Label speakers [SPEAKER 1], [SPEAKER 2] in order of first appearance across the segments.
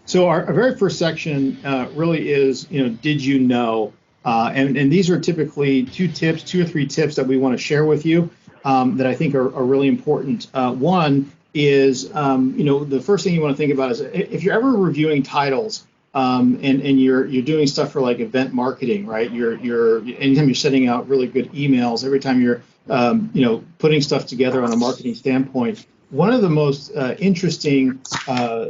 [SPEAKER 1] So our very first section really is, did you know? And these are typically two or three tips that we want to share with you that I think are really important. One is, the first thing you want to think about is if you're ever reviewing titles and you're doing stuff for like event marketing, right? Anytime you're sending out really good emails, every time you're, putting stuff together on a marketing standpoint. One of the most interesting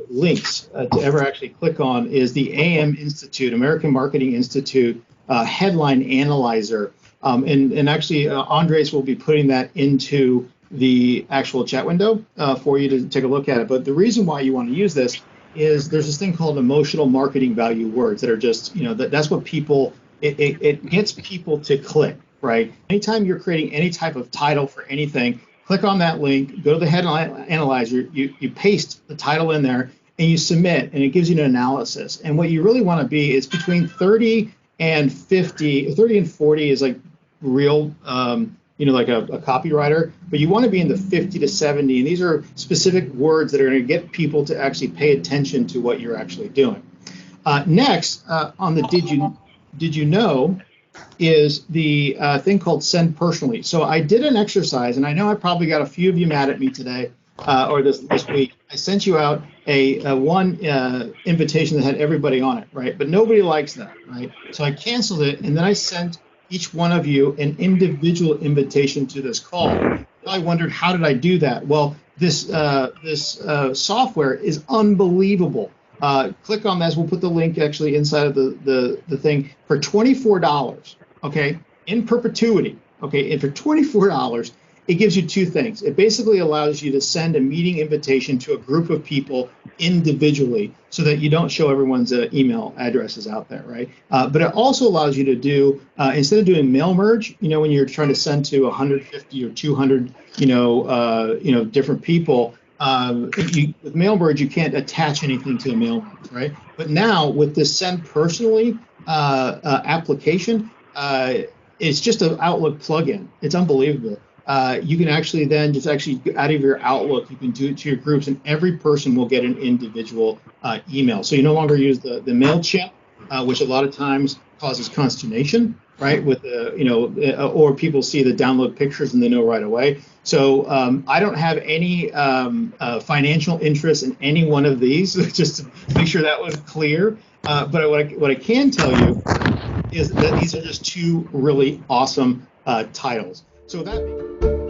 [SPEAKER 1] links to ever actually click on is the AM Institute, American Marketing Institute headline analyzer. And actually, Andres will be putting that into the actual chat window for you to take a look at it. But the reason why you want to use this is there's this thing called emotional marketing value words that are just, that's what people, it gets people to click, right? Anytime you're creating any type of title for anything, click on that link, go to the headline analyzer, you paste the title in there, and you submit, and it gives you an analysis. And what you really want to be is between 30 and 50, 30 and 40 is like real, like a copywriter, but you want to be in the 50 to 70, and these are specific words that are going to get people to actually pay attention to what you're actually doing. Next, on the did you know, is the thing called send personally. So I did an exercise, and I know I probably got a few of you mad at me today or this week. I sent you out a one invitation that had everybody on it, right? But nobody likes that, right? So I canceled it, and then I sent each one of you an individual invitation to this call. I wondered, how did I do that? Well, this software is unbelievable. Click on this. We'll put the link actually inside of the thing for $24. Okay, in perpetuity. Okay, and for $24, it gives you two things. It basically allows you to send a meeting invitation to a group of people individually, so that you don't show everyone's email addresses out there, right? But it also allows you to do instead of doing mail merge, when you're trying to send to 150 or 200, different people. With mail merge, you can't attach anything to a mail merge, right? But now with this send personally application, it's just an Outlook plugin. It's unbelievable. You can actually then just actually out of your Outlook, you can do it to your groups, and every person will get an individual email. So you no longer use the MailChimp, which a lot of times causes consternation, right? With or people see the download pictures and they know right away. So I don't have any financial interest in any one of these, just to make sure that was clear. But what I can tell you is that these are just two really awesome titles. So that.